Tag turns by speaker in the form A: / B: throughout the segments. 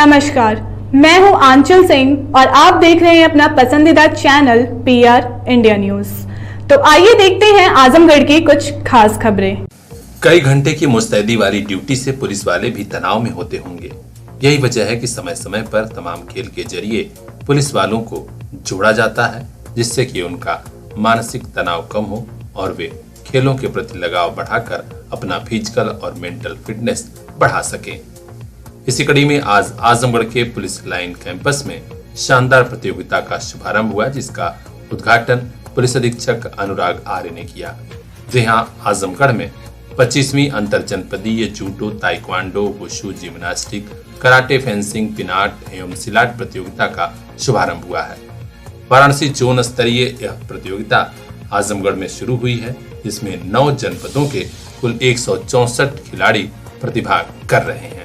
A: नमस्कार, मैं हूं आंचल सिंह और आप देख रहे हैं अपना पसंदीदा चैनल पीआर इंडिया न्यूज। तो आइए देखते हैं आजमगढ़ की कुछ खास खबरें।
B: कई घंटे की मुस्तैदी वाली ड्यूटी से पुलिस वाले भी तनाव में होते होंगे। यही वजह है कि समय समय पर तमाम खेल के जरिए पुलिस वालों को जोड़ा जाता है, जिससे कि उनका मानसिक तनाव कम हो और वे खेलों के प्रति लगाव बढ़ाकर अपना फिजिकल और मेंटल फिटनेस बढ़ा सकें। इसी कड़ी में आज आजमगढ़ के पुलिस लाइन कैंपस में शानदार प्रतियोगिता का शुभारंभ हुआ, जिसका उद्घाटन पुलिस अधीक्षक अनुराग आर्य ने किया। जहां आजमगढ़ में 25वीं अंतर जनपदीय judo, taekwondo, wushu, gymnastic, karate, fencing, pinnate एवं सिलाट प्रतियोगिता का शुभारंभ हुआ है। वाराणसी जोन स्तरीय यह प्रतियोगिता आजमगढ़ में शुरू हुई है, जिसमें 9 जनपदों के कुल 164 खिलाड़ी प्रतिभाग कर रहे हैं।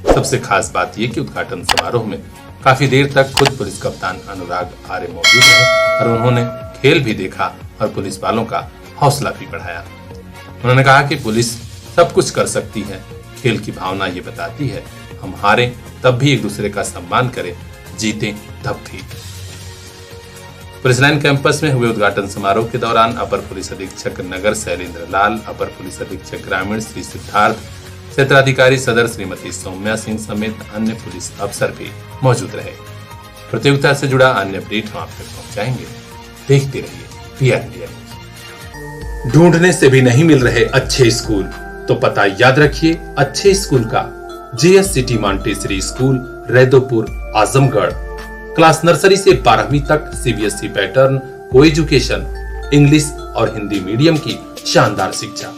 B: सबसे खास बात यह कि उद्घाटन समारोह में काफी देर तक खुद पुलिस कप्तान अनुराग आर्य मौजूद रहे और उन्होंने खेल भी देखा और पुलिस वालों का हौसला भी बढ़ाया। उन्होंने कहा कि पुलिस सब कुछ कर सकती है, खेल की भावना ये बताती है हम हारें तब भी एक दूसरे का सम्मान करें, जीतें तब भी। पुलिस लाइन कैंपस में हुए उद्घाटन समारोह के दौरान अपर पुलिस अधीक्षक नगर शैलेंद्र लाल, अपर पुलिस अधीक्षक ग्रामीण श्री सिद्धार्थ, क्षेत्राधिकारी सदर श्रीमती सौम्या सिंह समेत अन्य पुलिस अफसर भी मौजूद रहे। प्रतियोगिता से जुड़ा अन्य अपडेट हम आप तक पहुंचाएंगे। देखते रहिए पीआर इंडिया। ढूंढने से भी नहीं मिल रहे अच्छे स्कूल तो पता याद रखिए अच्छे स्कूल का। JS city Montessori school, Raidopur, Azamgarh. Class nursery से 12वीं तक सीबीएसई पैटर्न, को एजुकेशन, इंग्लिश और हिंदी मीडियम की शानदार शिक्षा,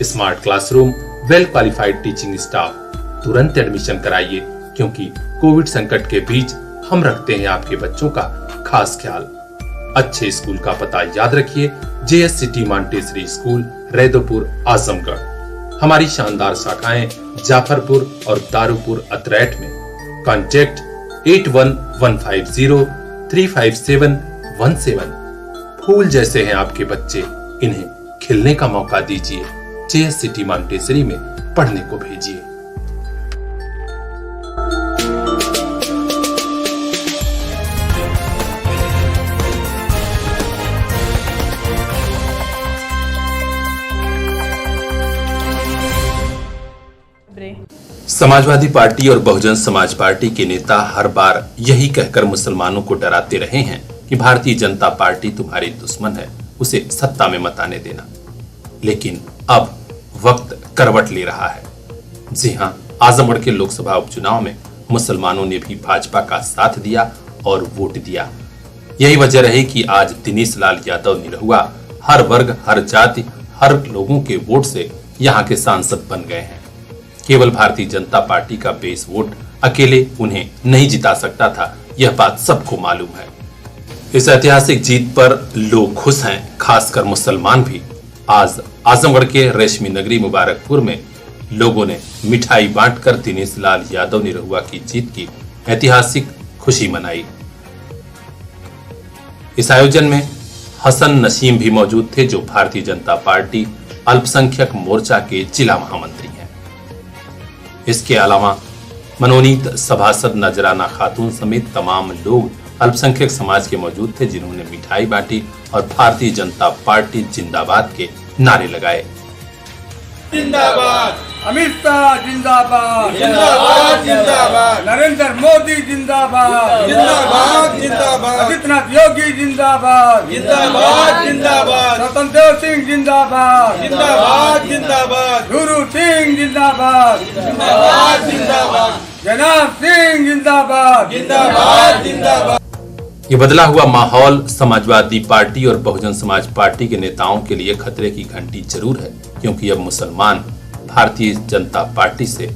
B: smart classroom, well qualified teaching staff. तुरंत एडमिशन कराइए, क्योंकि कोविड संकट के बीच हम रखते हैं आपके बच्चों का खास ख्याल। अच्छे स्कूल का पता याद रखिए, JS city Montessori school, Raidopur, Azamgarh. हमारी शानदार शाखाएं जाफरपुर और दारूपुर अतरैट में। कॉन्टैक्ट 8115035717। फूल जैसे हैं आपके बच्चे, इन्हें खिलने का मौका दीजिए। जेएस सिटी मॉन्टेसरी में पढ़ने को भेजिए। समाजवादी पार्टी और बहुजन समाज पार्टी के नेता हर बार यही कहकर मुसलमानों को डराते रहे हैं कि भारतीय जनता पार्टी तुम्हारी दुश्मन है, उसे सत्ता में मत आने देना। लेकिन अब वक्त करवट ले रहा है। जी हां, आजमगढ़ के लोकसभा उपचुनाव में मुसलमानों ने भी भाजपा का साथ दिया और वोट दिया। यही वजह रही कि आज दिनेश लाल यादव निरहुआ हर वर्ग, हर जाति, हर लोगों के वोट से यहाँ के सांसद बन गए हैं। केवल भारतीय जनता पार्टी का बेस वोट अकेले उन्हें नहीं जिता सकता था, यह बात सबको मालूम है। इस ऐतिहासिक जीत पर लोग खुश हैं, खासकर मुसलमान भी। आज आजमगढ़ के रेशमी नगरी मुबारकपुर में लोगों ने मिठाई बांटकर दिनेश लाल यादव निरहुआ की जीत की ऐतिहासिक खुशी मनाई। इस आयोजन में हसन नसीम भी मौजूद थे, जो भारतीय जनता पार्टी अल्पसंख्यक मोर्चा के जिला महामंत्री हैं। इसके अलावा मनोनीत सभासद नजराना खातून समेत तमाम लोग अल्पसंख्यक समाज के मौजूद थे, जिन्होंने मिठाई बांटी और भारतीय जनता पार्टी जिंदाबाद के नारे लगाए।
C: जिंदाबाद अमित शाह, जिंदाबाद जिंदाबाद जिंदाबाद नरेंद्र मोदी, जिंदाबाद जिंदाबाद जिंदाबाद आदित्यनाथ योगी, जिंदाबाद जिंदाबाद जिंदाबाद स्वतंत्र सिंह, जिंदाबाद जिंदाबाद जिंदाबाद गुरु सिंह, जिंदाबाद जिंदाबाद जिंदाबाद जनाब सिंह, जिंदाबाद जिंदाबाद जिंदाबाद।
B: ये बदला हुआ माहौल समाजवादी पार्टी और बहुजन समाज पार्टी के नेताओं के लिए खतरे की घंटी जरूर है, क्योंकि अब मुसलमान भारतीय जनता पार्टी से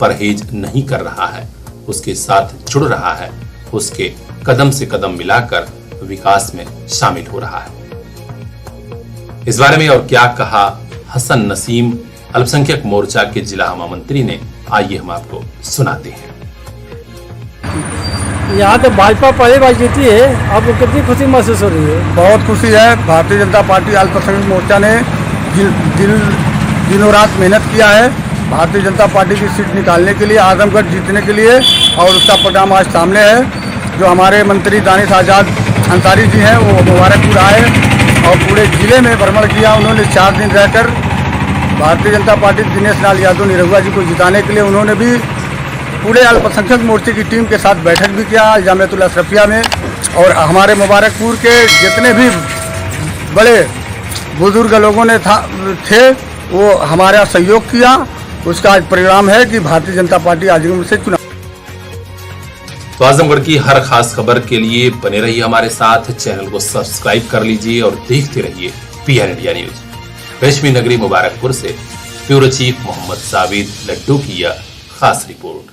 B: परहेज नहीं कर रहा है, उसके साथ जुड़ रहा है, उसके कदम से कदम मिलाकर विकास में शामिल हो रहा है। इस बारे में और क्या कहा हसन नसीम, अल्पसंख्यक मोर्चा के जिला महामंत्री ने, आइए हम आपको सुनाते हैं।
D: यहाँ तो भाजपा पहली बार जीती है, आपको कितनी खुशी महसूस हो रही है?
E: बहुत खुशी है। भारतीय जनता पार्टी अल्पसंख्यक मोर्चा ने दिनों रात मेहनत किया है
C: भारतीय जनता पार्टी की सीट निकालने के लिए, आजमगढ़ जीतने के लिए, और उसका परिणाम आज सामने है। जो हमारे मंत्री दानिश आज़ाद अंसारी जी हैं वो मुबारकपुर आए और पूरे ज़िले में भ्रमण किया। उन्होंने 4 दिन रहकर भारतीय जनता पार्टी दिनेश लाल यादव निरहुआ जी को जिताने के लिए उन्होंने भी पूरे अल्पसंख्यक मोर्चे की टीम के साथ बैठक भी किया जामियातुल अशरफिया में। और हमारे मुबारकपुर के जितने भी बड़े बुजुर्ग लोगों ने थे वो हमारा सहयोग किया। उसका आज परिणाम है कि भारतीय जनता पार्टी आजमगढ़ से चुनाव।
B: तो आजमगढ़ की हर खास खबर के लिए बने रहिए हमारे साथ, चैनल को सब्सक्राइब कर लीजिए और देखते रहिए पीआर इंडिया न्यूज। रेशमी नगरी मुबारकपुर से ब्यूरो चीफ मोहम्मद साबिर लड्डू की यह खास रिपोर्ट।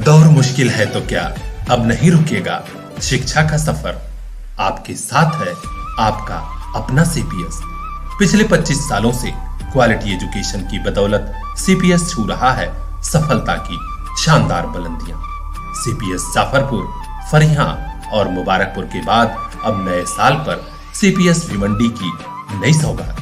B: दौर मुश्किल है तो क्या, अब नहीं रुकेगा शिक्षा का सफर। आपके साथ है आपका अपना सीपीएस। पिछले 25 सालों से क्वालिटी एजुकेशन की बदौलत सीपीएस छू रहा है सफलता की शानदार बुलंदियां। सीपीएस जाफरपुर, फरियां और मुबारकपुर के बाद अब नए साल पर सीपीएस भिवंडी की नई सौगात।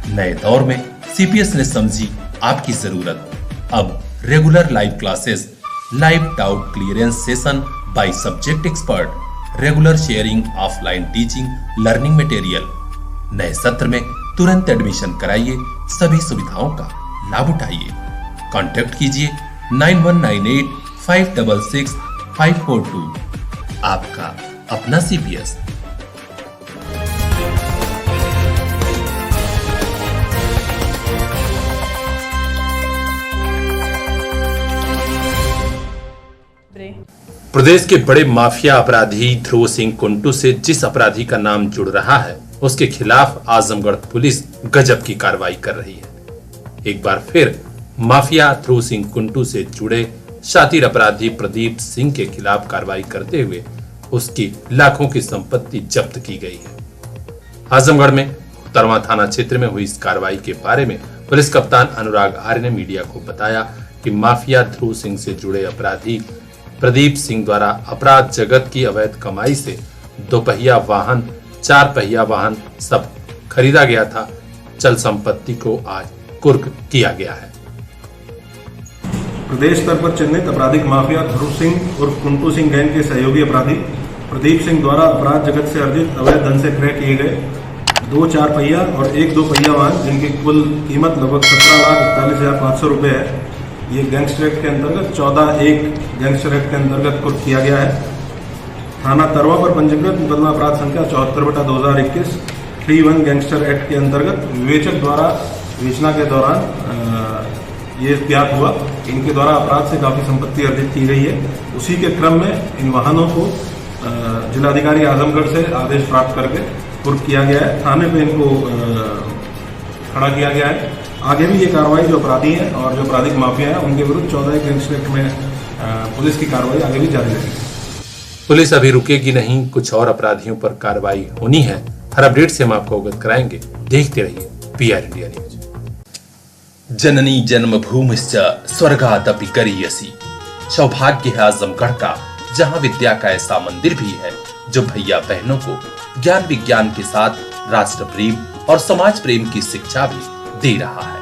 B: नए दौर में सीपीएस ने समझी आपकी जरूरत। अब regular live classes, live doubt clearance session by subject expert, regular sharing offline teaching learning material. नए सत्र में तुरंत एडमिशन कराइए, सभी सुविधाओं का लाभ उठाइए। कांटेक्ट कीजिए 9198566542। आपका अपना सीपीएस। प्रदेश के बड़े माफिया अपराधी ध्रुव सिंह कुंटू से जिस अपराधी का नाम जुड़ रहा है उसके खिलाफ आजमगढ़ पुलिस गजब की कार्रवाई कर रही है। एक बार फिर माफिया ध्रुव सिंह कुंटू से जुड़े शातिर अपराधी प्रदीप सिंह के खिलाफ कार्रवाई करते हुए उसकी लाखों की संपत्ति जब्त की गई है। आजमगढ़ में तरवा थाना क्षेत्र में हुई इस कार्रवाई के बारे में पुलिस कप्तान अनुराग आर्य ने मीडिया को बताया कि माफिया ध्रुव सिंह से जुड़े अपराधी प्रदीप सिंह द्वारा अपराध जगत की अवैध कमाई से 2 पहिया वाहन, 4 पहिया वाहन सब खरीदा गया था। चल संपत्ति को आज कुर्क किया गया है।
E: प्रदेश स्तर पर चिन्हित आपराधिक माफिया ध्रुव सिंह उर्फ कुंटू सिंह गैंग के सहयोगी अपराधी प्रदीप सिंह द्वारा अपराध जगत से अर्जित अवैध धन से क्रय किए गए 2 4 पहिया और 1 2 पहिया वाहन जिनकी कुल कीमत लगभग 17,41,500 रुपए है। ये गैंगस्टर एक्ट के अंतर्गत 14(1) गैंगस्टर एक्ट के अंतर्गत कुर्क किया गया है। थाना तरवा पर पंजीकृत मुकदमा अपराध संख्या 74/2021 3(1) गैंगस्टर एक्ट के अंतर्गत विवेचक द्वारा विवेचना के दौरान ये ज्ञात हुआ इनके द्वारा अपराध से काफी संपत्ति अर्जित की गई है। उसी के क्रम में इन वाहनों को जिलाधिकारी आजमगढ़ से आदेश प्राप्त करके कुर्क किया गया है। थाने पे इनको खड़ा किया गया है। आगे भी ये कार्रवाई जो अपराधी हैं और जो आपराधिक माफिया हैं उनके विरुद्ध 14 गैंगस्टर एक्ट में पुलिस की कार्रवाई आगे भी जारी रहेगी।
B: पुलिस अभी रुकेगी नहीं, कुछ और अपराधियों पर कार्रवाई होनी है। हर अपडेट से हम आपको अवगत कराएंगे। देखते रहिए पीआर इंडिया न्यूज। जननी जन्मभूमिश्च स्वर्गादपि गरीयसी। सौभाग्य है आजमगढ़ का, जहां विद्या का ऐसा मंदिर भी है जो भैया बहनों को ज्ञान विज्ञान के साथ राष्ट्र प्रेम और समाज प्रेम की शिक्षा भी दे रहा है।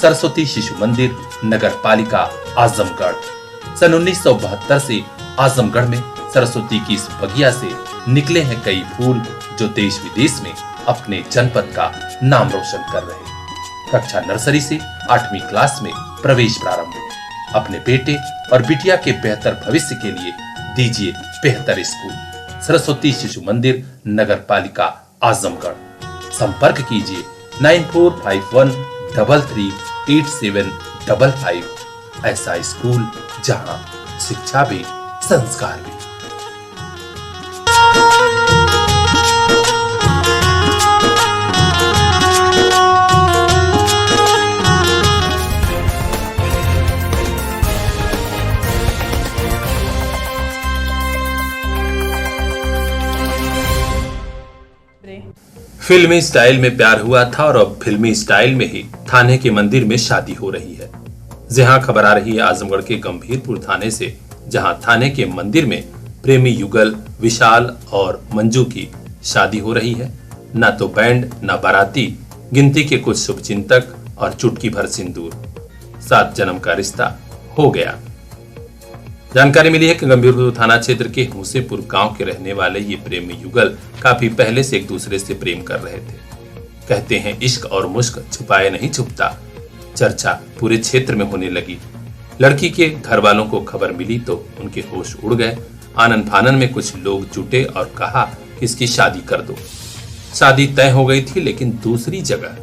B: सरस्वती शिशु मंदिर, नगर पालिका आजमगढ़। सन 1972 से आजमगढ़ में सरस्वती की इस बगिया से निकले हैं कई फूल जो देश विदेश में अपने जनपद का नाम रोशन कर रहे हैं। कक्षा नर्सरी से 8वीं क्लास में प्रवेश प्रारंभ। अपने बेटे और बिटिया के बेहतर भविष्य के लिए दीजिए बेहतर स्कूल। सरस्वती शिशु मंदिर, नगर पालिका आजमगढ़। संपर्क कीजिए 9451338755। ऐसा स्कूल जहां शिक्षा भी संस्कार भी। फिल्मी स्टाइल में प्यार हुआ था और अब फिल्मी स्टाइल में ही थाने के मंदिर में शादी हो रही है। जहां खबर आ रही है आजमगढ़ के गंभीरपुर थाने से, जहां थाने के मंदिर में प्रेमी युगल विशाल और मंजू की शादी हो रही है। न तो बैंड न बाराती, गिनती के कुछ शुभचिंतक और चुटकी भर सिंदूर, 7 जन्म का रिश्ता हो गया। जानकारी मिली है कि गंभीरपुर थाना क्षेत्र के हुसेपुर गांव के रहने वाले ये प्रेमी युगल काफी पहले से एक दूसरे से प्रेम कर रहे थे। कहते हैं इश्क और मुश्क छुपाए नहीं छुपता। चर्चा पूरे क्षेत्र में होने लगी। लड़की के घर वालों को खबर मिली तो उनके होश उड़ गए। आनन फानन में कुछ लोग जुटे और कहा कि इसकी शादी कर दो। शादी तय हो गई थी, लेकिन दूसरी जगह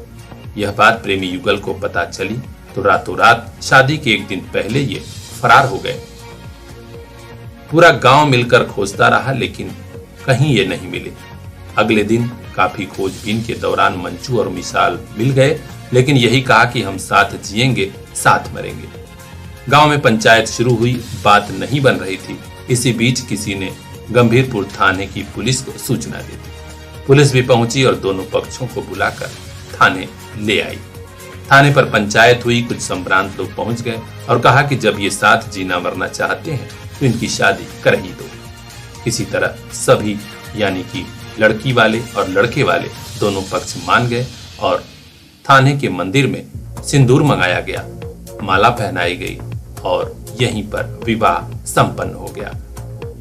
B: यह बात प्रेमी युगल को पता चली तो रातों रात शादी के एक दिन पहले ये फरार हो गए। पूरा गांव मिलकर खोजता रहा, लेकिन कहीं ये नहीं मिले। अगले दिन काफी खोजबीन के दौरान मंजू और विशाल मिल गए, लेकिन यही कहा कि हम साथ जिएंगे साथ मरेंगे। गांव में पंचायत शुरू हुई, बात नहीं बन रही थी। इसी बीच किसी ने गंभीरपुर थाने की पुलिस को सूचना दे दी। पुलिस भी पहुंची और दोनों पक्षों को बुलाकर थाने ले आई। थाने पर पंचायत हुई। कुछ संभ्रांत लोग पहुंच गए और कहा कि जब ये साथ जीना मरना चाहते हैं तो इनकी शादी कर ही दो। किसी तरह सभी यानी कि लड़की वाले और लड़के वाले दोनों पक्ष मान गए और थाने के मंदिर में सिंदूर मंगाया गया, माला पहनाई गई और यहीं पर विवाह संपन्न हो गया।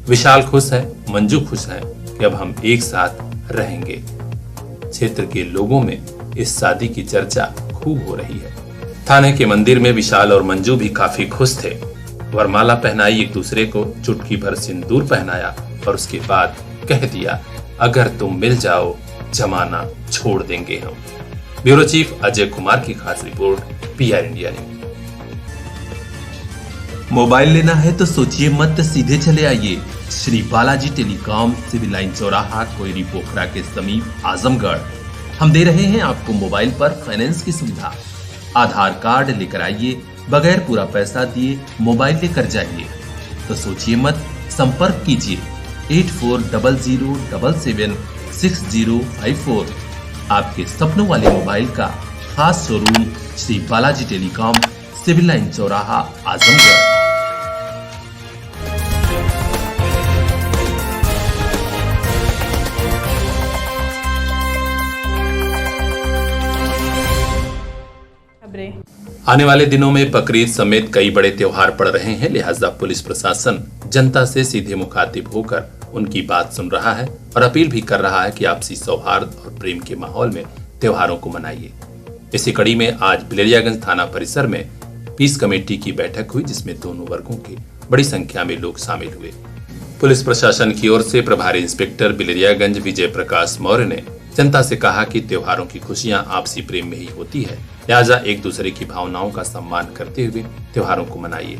B: विशाल खुश है, मंजू खुश है कि अब हम एक साथ रहेंगे। क्षेत्र के लोगों में इस शादी की चर्चा खूब हो रही है। थाने के मंदिर में विशाल और मंजू भी काफी खुश थे। वरमाला पहनाई, एक दूसरे को चुटकी भर सिंदूर पहनाया और उसके बाद कह दिया, अगर तुम मिल जाओ जमाना छोड़ देंगे हम। ब्यूरो चीफ अजय कुमार की खास report, PR India news.
F: Mobile लेना है तो सोचिए मत, सीधे चले आइए Shri Balaji telecom, civil line चौराहा, कोयरी पोखरा के समीप, आजमगढ़। हम दे रहे हैं आपको मोबाइल पर फाइनेंस की सुविधा। आधार कार्ड लेकर आइए, बगैर पूरा पैसा दिए मोबाइल लेकर जाइए। तो सोचिए मत, संपर्क कीजिए 8400776054। आपके सपनों वाले मोबाइल का खास showroom Shri Balaji telecom, civil line चौराहा, आजमगढ़।
B: आने वाले दिनों में बकरीद समेत कई बड़े त्योहार पड़ रहे हैं, लिहाजा पुलिस प्रशासन जनता से सीधे मुखातिब होकर उनकी बात सुन रहा है और अपील भी कर रहा है कि आपसी सौहार्द और प्रेम के माहौल में त्योहारों को मनाइए। इसी कड़ी में आज बिलरियागंज थाना परिसर में पीस कमेटी की बैठक हुई, जिसमें दोनों वर्गों के बड़ी संख्या में लोग शामिल हुए। पुलिस प्रशासन की ओर से प्रभारी इंस्पेक्टर बिलरियागंज विजय प्रकाश मौर्य ने जनता से कहा कि त्योहारों की खुशियां आपसी प्रेम में ही होती है, लिहाजा एक दूसरे की भावनाओं का सम्मान करते हुए त्योहारों को मनाइए।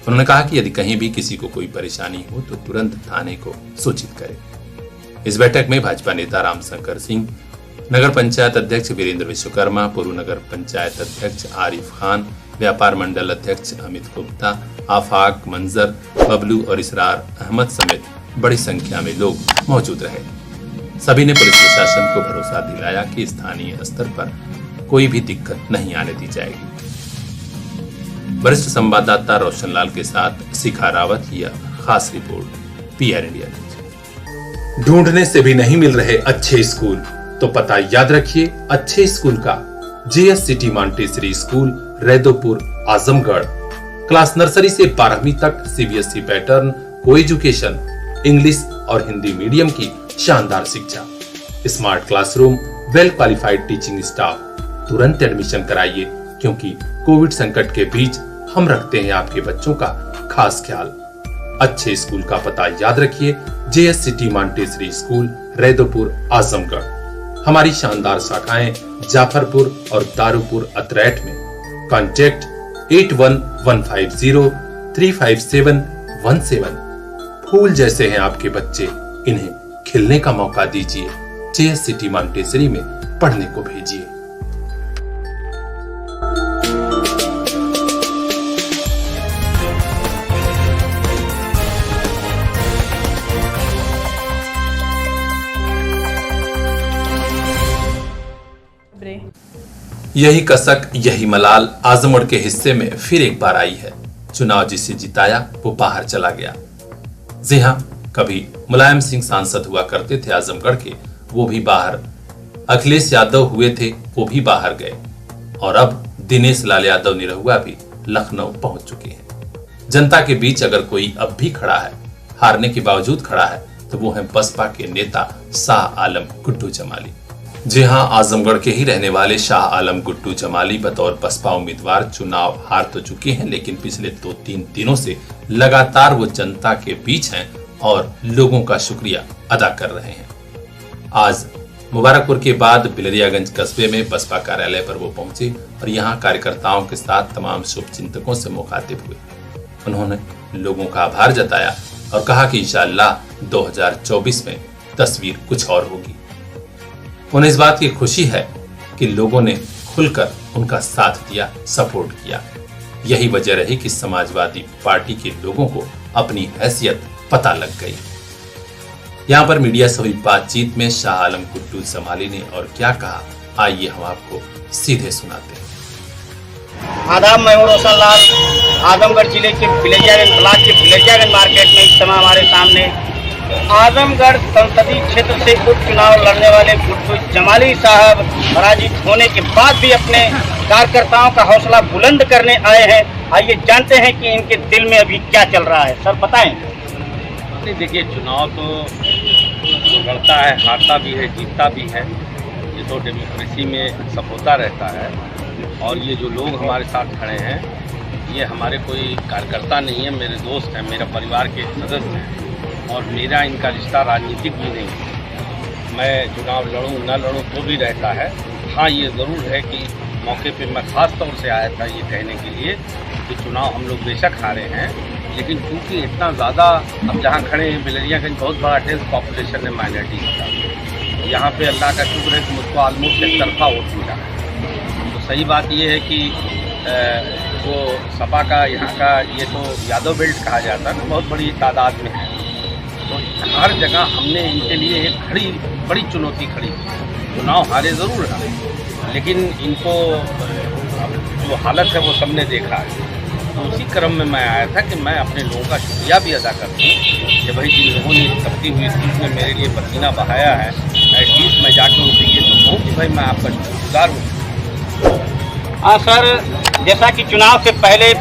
B: उन्होंने कहा कि यदि कहीं भी किसी को कोई परेशानी हो तो तुरंत थाने को सूचित करें। इस बैठक में भाजपा नेता रामशंकर सिंह, नगर पंचायत अध्यक्ष वीरेंद्र विश्वकर्मा, पूर्व नगर पंचायत अध्यक्ष आरिफ खान, व्यापार मंडल अध्यक्ष अमित गुप्ता, आफाक, मंजर, बबलू और इसरार अहमद समेत बड़ी संख्या में लोग मौजूद रहे। सभी ने पुलिस प्रशासन को भरोसा दिलाया कि स्थानीय स्तर पर कोई भी दिक्कत नहीं आने दी जाएगी। वरिष्ठ संवाददाता रोशनलाल के साथ शिखा रावत, यह खास रिपोर्ट, PR इंडिया न्यूज।
G: ढूंढने से भी नहीं मिल रहे अच्छे स्कूल, तो पता याद रखिए अच्छे स्कूल का, JS city Montessori school, Raidopur, Azamgarh. Class nursery से 12वीं तक CBSE पैटर्न, को एजुकेशन, इंग्लिश और हिंदी मीडियम की शानदार शिक्षा, smart classroom, well qualified teaching staff. तुरंत एडमिशन कराइए, क्योंकि कोविड संकट के बीच हम रखते हैं आपके बच्चों का खास ख्याल। अच्छे स्कूल का पता याद रखिए, JS city Montessori school, Raidopur, Azamgarh. हमारी शानदार शाखाएं जाफरपुर और दारूपुर अतरैट में। कॉन्टैक्ट 8115035717। फूल जैसे हैं आपके बच्चे, इन्हें खिलने का मौका दीजिए। JS सिटी मॉन्टेसरी में पढ़ने को भेजिए।
B: यही कसक, यही मलाल आजमगढ़ के हिस्से में फिर एक बार आई है। चुनाव जिसे जिताया वो बाहर चला गया। जी हाँ, कभी मुलायम सिंह सांसद हुआ करते थे आजमगढ़ के, वो भी बाहर। अखिलेश यादव हुए थे, वो भी बाहर गए। और अब दिनेश लाल यादव निरहुआ भी लखनऊ पहुंच चुके हैं। जनता के बीच अगर कोई अब भी खड़ा है, हारने के बावजूद खड़ा है, तो वो है बसपा के नेता शाह आलम गुड्डू जमाली। जी हां, आजमगढ़ के ही रहने वाले शाह आलम गुड्डू जमाली बतौर बसपा उम्मीदवार चुनाव हार तो चुके हैं, लेकिन पिछले 2-3 दिनों से लगातार वो जनता के बीच हैं और लोगों का शुक्रिया अदा कर रहे हैं। आज मुबारकपुर के बाद बिलरियागंज कस्बे में बसपा कार्यालय पर वो पहुंचे और यहां कार्यकर्ताओं के साथ तमाम शुभचिंतकों से मुखातिब हुए। उन्होंने लोगों का आभार जताया और कहा कि इंशाअल्लाह 2024 में तस्वीर कुछ और होगी। उन्हें इस बात की खुशी है कि लोगों ने खुलकर उनका साथ दिया, सपोर्ट किया। यही वजह रही कि समाजवादी पार्टी के लोगों को अपनी हैसियत पता लग गई। यहाँ पर मीडिया से हुई बातचीत में शाह आलम गुड्डू जमाली ने और क्या कहा, आइए हम आपको सीधे सुनाते हैं।
H: आदाब, मैं हूं रोशन लाल। आजमगढ़ जिले के बिलरियागंज ब्लॉक के बिलरियागंज मार्केट में इस समय हमारे सामने आजमगढ़ संसदीय क्षेत्र से उपचुनाव लड़ने वाले गुड्डू जमाली साहब पराजित होने के बाद भी अपने कार्यकर्ताओं का हौसला बुलंद करने आए हैं। आइए जानते हैं कि इनके दिल में अभी क्या चल रहा है। सर बताएं।
I: देखिए, चुनाव तो लड़ता है, हारता भी है, जीतता भी है। ये तो डेमोक्रेसी में सब होता रहता है। और ये जो लोग हमारे साथ खड़े हैं, ये हमारे कोई कार्यकर्ता नहीं है, मेरे दोस्त हैं, मेरा परिवार के सदस्य हैं। और मेरा इनका रिश्ता राजनीतिक भी नहीं है। मैं चुनाव लड़ूँ न लड़ूँ तो भी रहता है। हाँ, ये ज़रूर है कि मौके पे मैं ख़ास तौर से आया था ये कहने के लिए कि चुनाव हम लोग बेशक हारे हैं, लेकिन क्योंकि इतना ज़्यादा अब जहाँ खड़े हैं बिलरियागंज बहुत बड़ा डेंस पॉपुलेशन है माइनॉरिटी का। यहाँ पे अल्लाह का शुक्र है कि मुझको ऑलमोस्ट एक तरफा वोट मिला है। तो सही बात ये है कि वो सपा का यहाँ का ये तो यादव बेल्ट कहा जाता है, बहुत बड़ी तादाद में है। तो हर जगह हमने इनके लिए एक बड़ी चुनौती खड़ी की। चुनाव हारे ज़रूर है, लेकिन इनको जो हालत है वो सबने देखा है। तो उसी क्रम में मैं आया था कि मैं अपने लोगों का शुक्रिया भी अदा करता हूँ कि भाई जिन लोगों ने तपती हुई धूप में मेरे लिए पसीना बहाया है, एटलीस्ट मैं जाकर उनसे ये तो कहूँ कि भाई मैं आपका शुक्रगुजार हूँ।
H: हाँ सर, जैसा कि चुनाव से पहले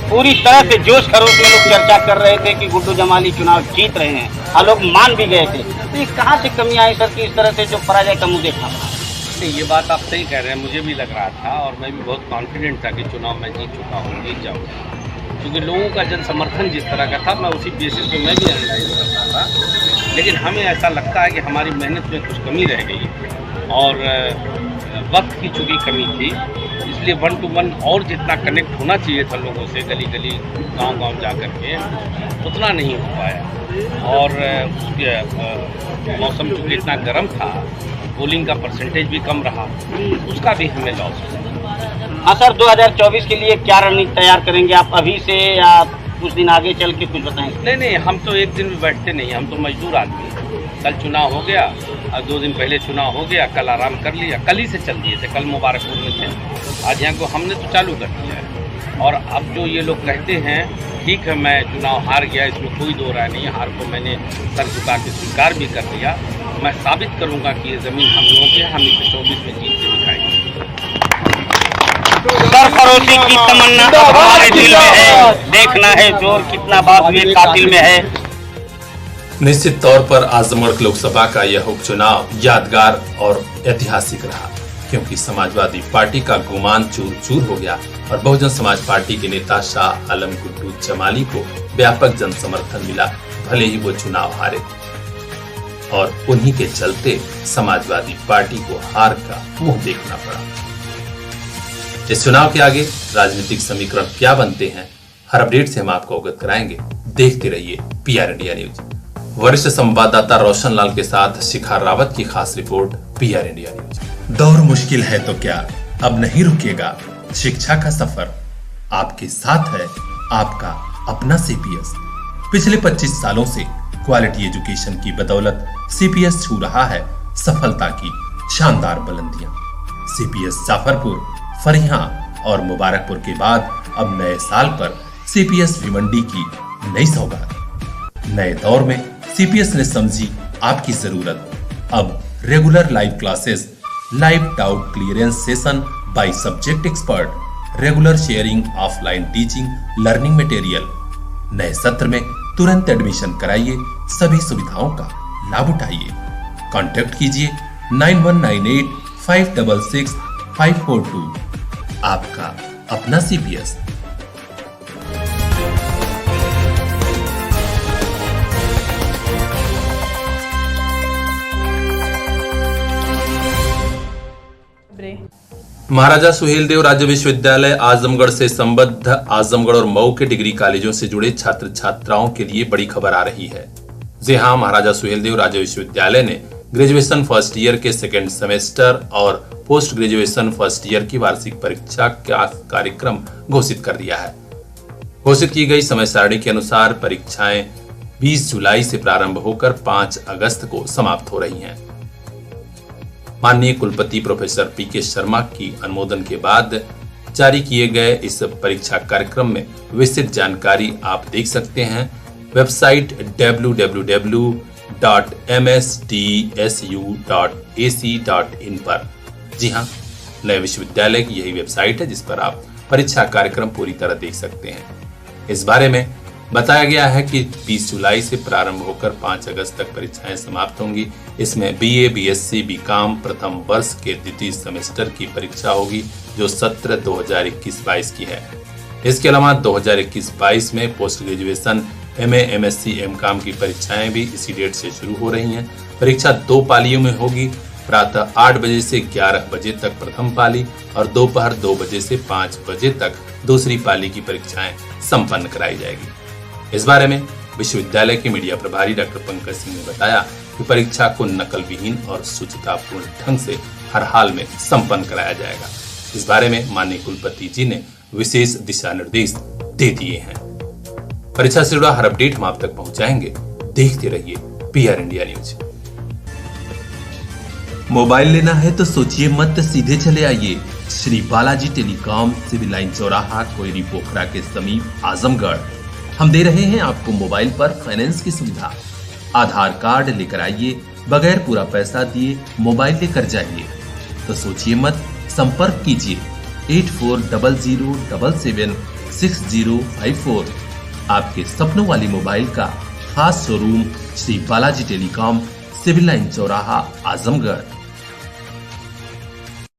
H: पूरी तरह से जोश खरोश में लोग चर्चा कर रहे थे कि गुड्डू जमाली चुनाव जीत रहे हैं और लोग मान भी गए थे, तो ये कहाँ से कमी आई सर कि इस तरह से जो पराजय का मुँह देखा?
I: नहीं, ये बात आप सही कह रहे हैं, मुझे भी लग रहा था और मैं भी बहुत कॉन्फिडेंट था कि चुनाव मैं जीत चुका हूँ, जीत जाऊँगा, क्योंकि लोगों का जन समर्थन जिस तरह का था मैं उसी बेसिस पे मैं भी एनालाइज करता था। लेकिन हमें ऐसा लगता है कि हमारी मेहनत में कुछ कमी रह गई और वक्त की चूँकि कमी थी, इसलिए 1 to 1 और जितना कनेक्ट होना चाहिए था लोगों से गली गली गांव-गांव जा कर के, उतना नहीं हो पाया। और मौसम चूँकि इतना गर्म था, पोलिंग का परसेंटेज भी कम रहा, उसका भी हमें लॉस हुआ।
H: हाँ सर, 2024 के लिए क्या रणनीति तैयार करेंगे आप अभी से या कुछ दिन आगे चल के कुछ बताएंगे?
I: नहीं, हम तो एक दिन भी बैठते नहीं, हम तो मजदूर आदमी हैं। कल चुनाव हो गया और 2 दिन पहले चुनाव हो गया, कल आराम कर लिया, कल ही से चल दिए थे, कल मुबारकपुर में थे, आज यहाँ को हमने तो चालू कर दिया है। और अब जो ये लोग कहते हैं, ठीक है मैं चुनाव हार गया, इसमें कोई दो राय नहीं, हार को मैंने सर झुका के स्वीकार भी कर लिया। मैं साबित करूंगा कि ये ज़मीन हम लोगों की है, हम इसे 24 में जीत के दिखाएंगे।
H: सरफरोशी की तमन्ना हमारे दिल में है, देखना है जोर कितना बात हुए कातिल में है।
B: निश्चित तौर पर आजमगढ़ लोकसभा का यह उपचुनाव यादगार और ऐतिहासिक रहा, क्योंकि समाजवादी पार्टी का गुमान चूर चूर हो गया और बहुजन समाज पार्टी के नेता शाह आलम गुड्डू जमाली को व्यापक जन समर्थन मिला, भले ही वो चुनाव हारे। और उन्हीं के चलते समाजवादी पार्टी को हार का मुंह देखना पड़ा। इस चुनाव के आगे राजनीतिक समीकरण क्या बनते हैं, हर अपडेट से हम आपको अवगत कराएंगे। देखते रहिए PR इंडिया न्यूज। वरिष्ठ संवाददाता रोशन लाल के साथ शिखा रावत की खास रिपोर्ट, PR इंडिया न्यूज। दौर मुश्किल है तो क्या, अब नहीं रुकेगा शिक्षा का सफर। आपके साथ है आपका अपना CPS। पिछले 25 सालों से क्वालिटी एजुकेशन की बदौलत CPS छू रहा है सफलता की शानदार बुलंदियां।
F: सीपीएस जाफरपुर, फरिया और मुबारकपुर के बाद अब नए साल पर सीपीएस भिवंडी की नई सौगात। नए दौर में सीपीएस ने समझी आपकी जरूरत। अब regular live classes, live doubt clearance session by subject expert, regular sharing, offline teaching, learning material. नए सत्र में तुरंत एडमिशन कराइए, सभी सुविधाओं का लाभ उठाइए। कांटेक्ट कीजिए 9198566542। आपका अपना सीपीएस।
B: महाराजा सुहेलदेव राज्य विश्वविद्यालय आजमगढ़ से संबद्ध आजमगढ़ और मऊ के डिग्री कॉलेजों से जुड़े छात्र छात्राओं के लिए बड़ी खबर आ रही है। जी हां, महाराजा सुहेलदेव राज्य विश्वविद्यालय ने ग्रेजुएशन फर्स्ट ईयर के सेकेंड सेमेस्टर और पोस्ट ग्रेजुएशन फर्स्ट ईयर की वार्षिक परीक्षा का कार्यक्रम घोषित कर दिया है। घोषित की गई समय सारणी के अनुसार परीक्षाएं 20 जुलाई से प्रारंभ होकर 5 अगस्त को समाप्त हो रही हैं। माननीय कुलपति प्रोफेसर पीके शर्मा की अनुमोदन के बाद जारी किए गए इस परीक्षा कार्यक्रम में विस्तृत जानकारी आप देख सकते हैं वेबसाइट www.msdsu.ac.in पर। जी हां, नए विश्वविद्यालय की यही वेबसाइट है जिस पर आप परीक्षा कार्यक्रम पूरी तरह देख सकते हैं। इस बारे में बताया गया है कि 20 जुलाई से प्रारंभ होकर 5 अगस्त तक परीक्षाएं समाप्त होंगी। इसमें बीए, बीएससी, बीकॉम प्रथम वर्ष के द्वितीय सेमेस्टर की परीक्षा होगी जो सत्र 2021-22 की है। इसके अलावा 2021-22 में post graduation, MA, MSc, MCom की परीक्षाएं भी इसी डेट से शुरू हो रही हैं। परीक्षा 2 पालियों में होगी। प्रातः 8 बजे से 11 बजे तक प्रथम पाली और दोपहर 2 बजे से 5 बजे तक दूसरी पाली की परीक्षाएं संपन्न कराई जाएगी। इस बारे में विश्वविद्यालय के मीडिया प्रभारी डॉक्टर पंकज सिंह ने बताया कि परीक्षा को नकल विहीन और शुचितापूर्ण ढंग से हर हाल में संपन्न कराया जाएगा। इस बारे में माननीय कुलपति जी ने विशेष दिशा निर्देश दे दिए हैं। परीक्षा से जुड़ा हर अपडेट हम आप तक पहुंचाएंगे। देखते रहिए पीआर इंडिया न्यूज।
F: मोबाइल लेना है तो सोचिए मत, सीधे चले आइए Shri Balaji telecom, civil line चौराहा, कोयरी पोखरा के समीप, आजमगढ़। हम दे रहे हैं आपको मोबाइल पर फाइनेंस की सुविधा। आधार कार्ड लेकर आइए, बगैर पूरा पैसा दिए मोबाइल लेकर जाइए। तो सोचिए मत, संपर्क कीजिए 8400776054। आपके सपनों वाली मोबाइल का खास showroom Shri Balaji telecom, civil line चौराहा, आजमगढ़।